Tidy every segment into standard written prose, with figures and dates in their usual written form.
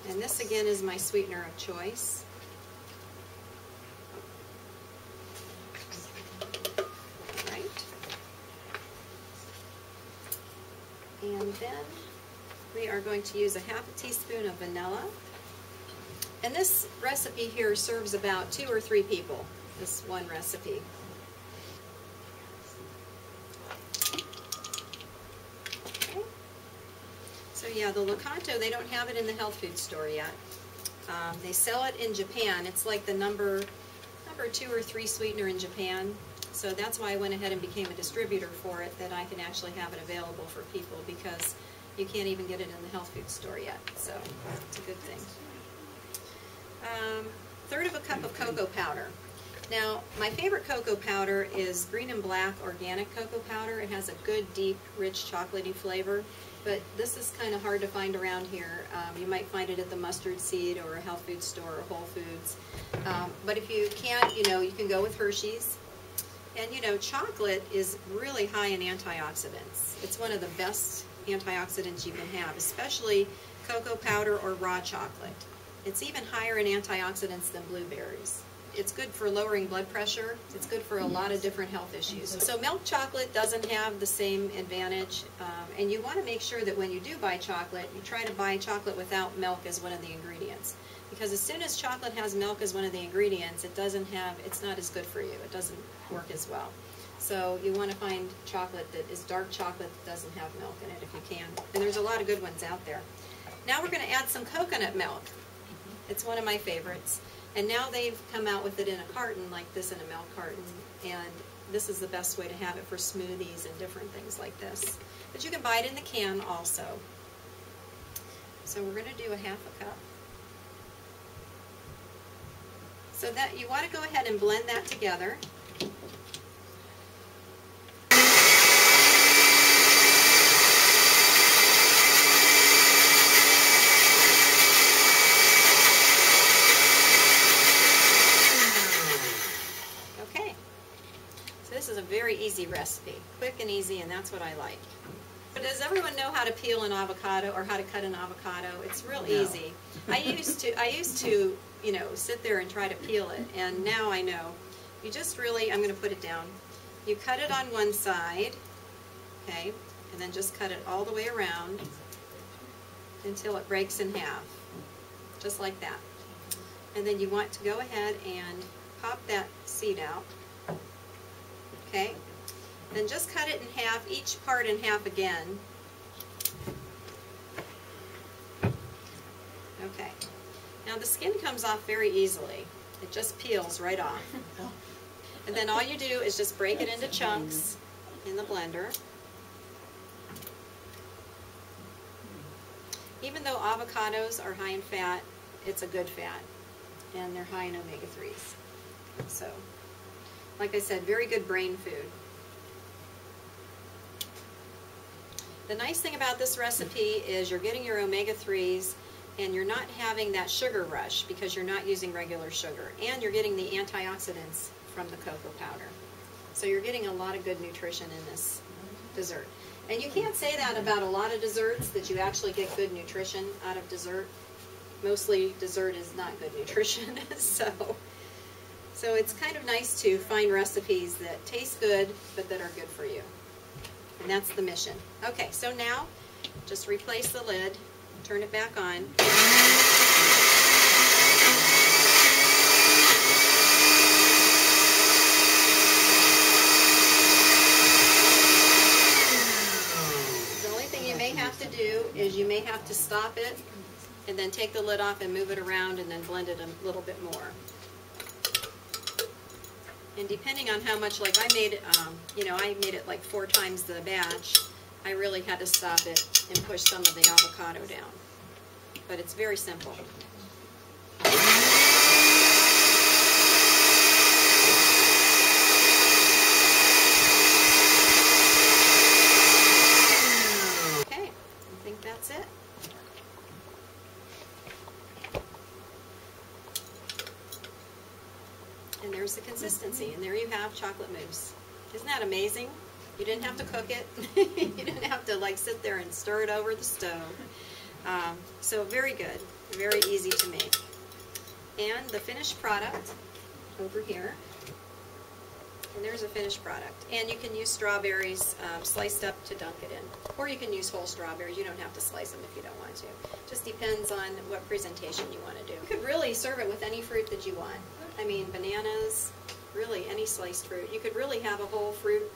And this again is my sweetener of choice. Right. And then we are going to use a half a teaspoon of vanilla. And this recipe here serves about 2 or 3 people, this one recipe. Okay. So yeah, the Locanto, they don't have it in the health food store yet. They sell it in Japan. It's like the number 2 or 3 sweetener in Japan. So that's why I went ahead and became a distributor for it, that I can actually have it available for people, because you can't even get it in the health food store yet. So it's a good thing. 1/3 of a cup of cocoa powder. Now, my favorite cocoa powder is green and black organic cocoa powder. It has a good, deep, rich, chocolatey flavor, but this is kind of hard to find around here. You might find it at the mustard seed or a health food store or Whole Foods. But if you can't, you can go with Hershey's. And chocolate is really high in antioxidants. It's one of the best antioxidants you can have, especially cocoa powder or raw chocolate. It's even higher in antioxidants than blueberries. It's good for lowering blood pressure. It's good for a lot of different health issues. So milk chocolate doesn't have the same advantage, and you want to make sure that when you do buy chocolate, you try to buy chocolate without milk as one of the ingredients. Because as soon as chocolate has milk as one of the ingredients, it's not as good for you. It doesn't work as well. So you want to find chocolate that is dark chocolate that doesn't have milk in it if you can. And there's a lot of good ones out there. Now we're going to add some coconut milk. It's one of my favorites. And now they've come out with it in a carton like this, in a milk carton. And this is the best way to have it for smoothies and different things like this. But you can buy it in the can also. So we're going to do a 1/2 cup. So that you want to go ahead and blend that together. Okay. So this is a very easy recipe. Quick and easy, and that's what I like. But does everyone know how to peel an avocado or how to cut an avocado? It's real easy. I used to sit there and try to peel it, and now I know. You just really, I'm going to put it down. You cut it on one side, okay, and then just cut it all the way around until it breaks in half, just like that. And then you want to go ahead and pop that seed out, okay? Then just cut it in half, each part in half again. Okay. Now the skin comes off very easily. It just peels right off. And then all you do is just break it into chunks in the blender. Even though avocados are high in fat, it's a good fat, and they're high in omega-3s. So, like I said, very good brain food. The nice thing about this recipe is you're getting your omega-3s, and you're not having that sugar rush because you're not using regular sugar, and you're getting the antioxidants from the cocoa powder. So you're getting a lot of good nutrition in this dessert. And you can't say that about a lot of desserts, that you actually get good nutrition out of dessert. Mostly dessert is not good nutrition. So it's kind of nice to find recipes that taste good but that are good for you. And that's the mission. Okay, so now just replace the lid, turn it back on. The only thing you may have to do is you may have to stop it and then take the lid off and move it around and then blend it a little bit more. And depending on how much, like I made it, I made it like 4 times the batch, I really had to stop it and push some of the avocado down. But it's very simple. Okay, I think that's it. And there's the consistency, and there you have chocolate mousse. Isn't that amazing? You didn't have to cook it. You didn't have to like sit there and stir it over the stove. So very good. Very easy to make. And the finished product over here. And there's a finished product. And you can use strawberries sliced up to dunk it in. Or you can use whole strawberries. You don't have to slice them if you don't want to. Just depends on what presentation you want to do. You could really serve it with any fruit that you want. I mean, bananas, really any sliced fruit. You could really have a whole fruit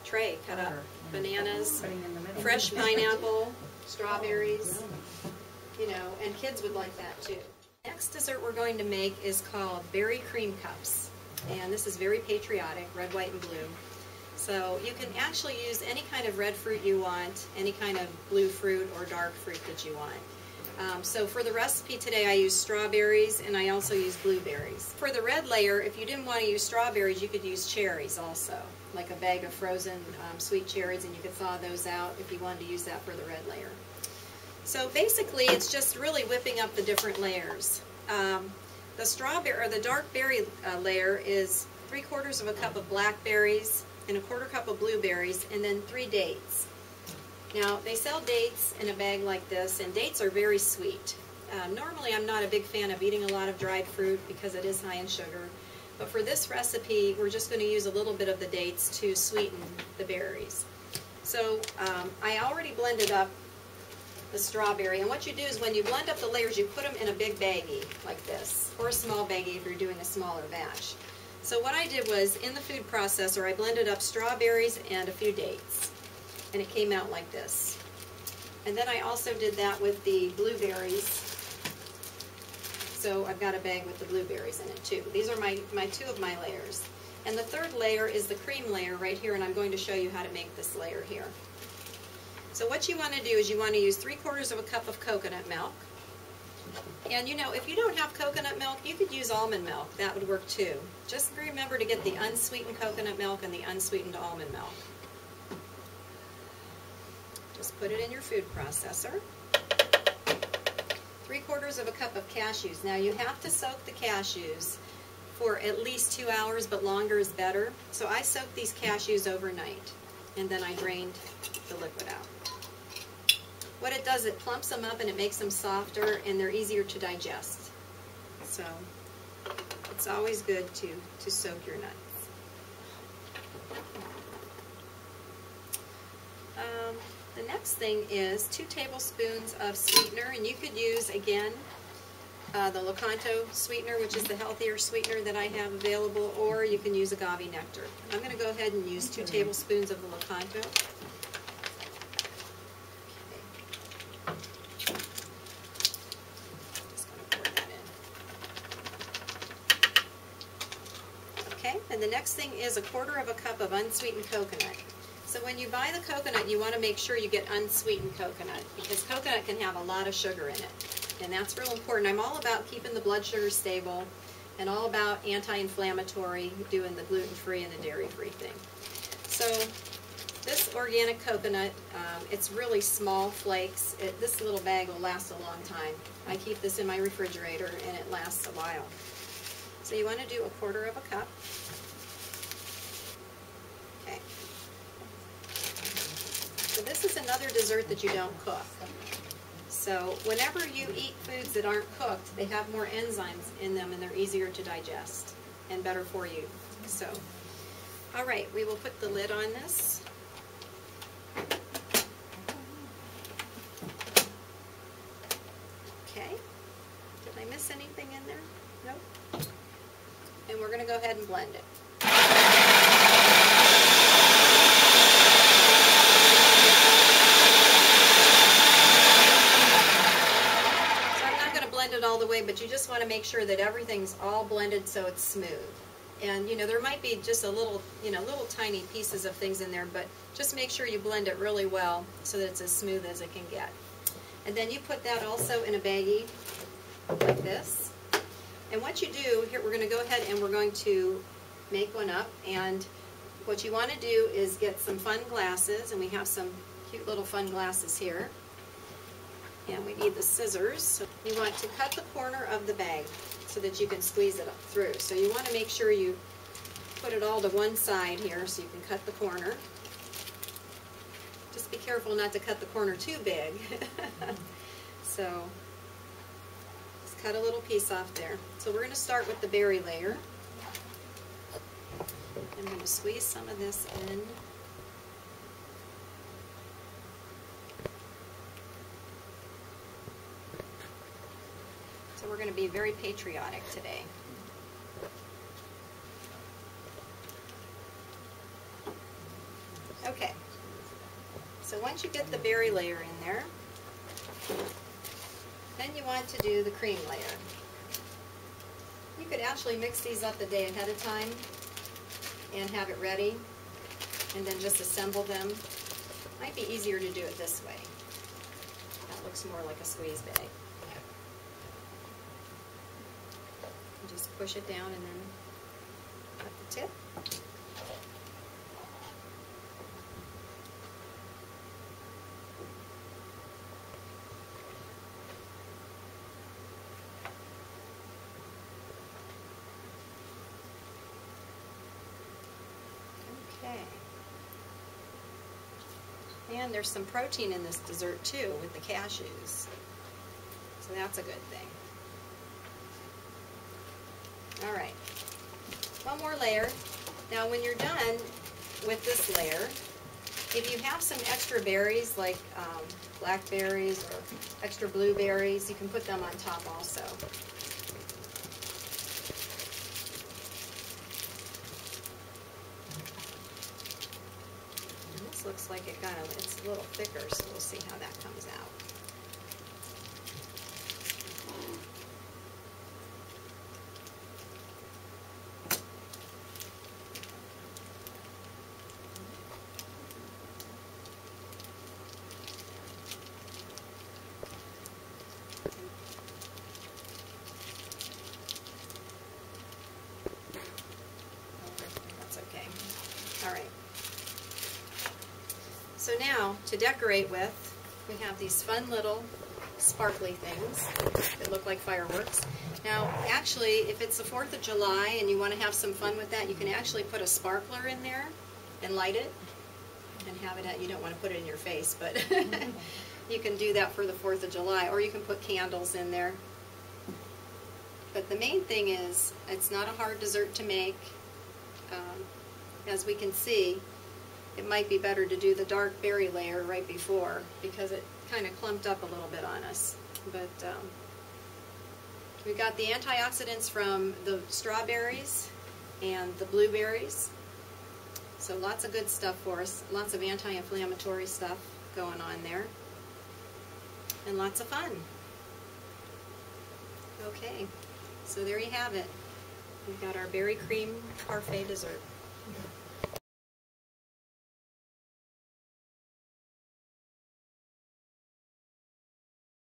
tray cut up. Bananas, fresh pineapple, strawberries, you know, and kids would like that too. Next dessert we're going to make is called berry cream cups. And this is very patriotic, red, white, and blue. So you can actually use any kind of red fruit you want, any kind of blue fruit or dark fruit that you want. So for the recipe today I use strawberries and I also use blueberries. For the red layer, if you didn't want to use strawberries, you could use cherries also, like a bag of frozen sweet cherries, and you could thaw those out if you wanted to use that for the red layer. So basically it's just really whipping up the different layers. The strawberry or the dark berry layer is 3/4 of a cup of blackberries and 1/4 cup of blueberries, and then 3 dates. Now they sell dates in a bag like this, and dates are very sweet. Normally I'm not a big fan of eating a lot of dried fruit because it is high in sugar, but for this recipe we're just going to use a little bit of the dates to sweeten the berries. So I already blended up the strawberry, and what you do is when you blend up the layers, you put them in a big baggie like this, or a small baggie if you're doing a smaller batch. So what I did was, in the food processor, I blended up strawberries and a few dates, and it came out like this. And then I also did that with the blueberries, so I've got a bag with the blueberries in it too. These are my 2 of my layers. And the 3rd layer is the cream layer right here, and I'm going to show you how to make this layer here. So what you want to do is you want to use 3/4 of a cup of coconut milk. And you know, if you don't have coconut milk, you could use almond milk. That would work too. Just remember to get the unsweetened coconut milk and the unsweetened almond milk. Just put it in your food processor. 3/4 of a cup of cashews. Now you have to soak the cashews for at least 2 hours, but longer is better. So I soaked these cashews overnight, and then I drained the liquid out. What it does, it plumps them up and it makes them softer, and they're easier to digest. So it's always good to soak your nuts. The next thing is 2 tablespoons of sweetener, and you could use, again, the Locanto sweetener, which is the healthier sweetener that I have available, or you can use agave nectar. I'm going to go ahead and use 2 tablespoons of the Locanto. And the next thing is 1/4 of a cup of unsweetened coconut. So when you buy the coconut, you want to make sure you get unsweetened coconut, because coconut can have a lot of sugar in it. And that's real important. I'm all about keeping the blood sugar stable and all about anti-inflammatory, doing the gluten-free and the dairy-free thing. So this organic coconut, it's really small flakes. This little bag will last a long time. I keep this in my refrigerator and it lasts a while. So you want to do 1/4 of a cup. Okay. So this is another dessert that you don't cook. So whenever you eat foods that aren't cooked, they have more enzymes in them and they're easier to digest and better for you. So, all right, we will put the lid on this. Okay. Did I miss anything in there? Nope. And we're going to go ahead and blend it. All the way, but you just want to make sure that everything's all blended so it's smooth. And you know, there might be just a little, little tiny pieces of things in there, but just make sure you blend it really well so that it's as smooth as it can get. And then you put that also in a baggie like this. And what you do, here we're going to go ahead and we're going to make one up. And what you want to do is get some fun glasses, and we have some cute little fun glasses here. And we need the scissors. So you want to cut the corner of the bag so that you can squeeze it up through. So you want to make sure you put it all to one side here so you can cut the corner. Just be careful not to cut the corner too big. So cut a little piece off there. So we're going to start with the berry layer. I'm going to squeeze some of this in. So we're going to be very patriotic today. Okay, so once you get the berry layer in there, then you want to do the cream layer. You could actually mix these up the day ahead of time and have it ready, and then just assemble them. Might be easier to do it this way. That looks more like a squeeze bag. You just push it down and then cut the tip. Okay. And there's some protein in this dessert too with the cashews. So that's a good thing. Alright. One more layer. Now when you're done with this layer, if you have some extra berries like blackberries or extra blueberries, you can put them on top also. Looks like it's a little thicker, so we'll see how that comes out. That's okay. All right. So now, to decorate with, we have these fun little sparkly things that look like fireworks. Now, actually, if it's the 4th of July and you want to have some fun with that, you can actually put a sparkler in there and light it and have it you don't want to put it in your face, but you can do that for the 4th of July, or you can put candles in there. But the main thing is, it's not a hard dessert to make. As we can see, it might be better to do the dark berry layer right before, because it kind of clumped up a little bit on us. But we got the antioxidants from the strawberries and the blueberries. So lots of good stuff for us, lots of anti-inflammatory stuff going on there, and lots of fun. Okay, so there you have it. We've got our berry cream parfait dessert.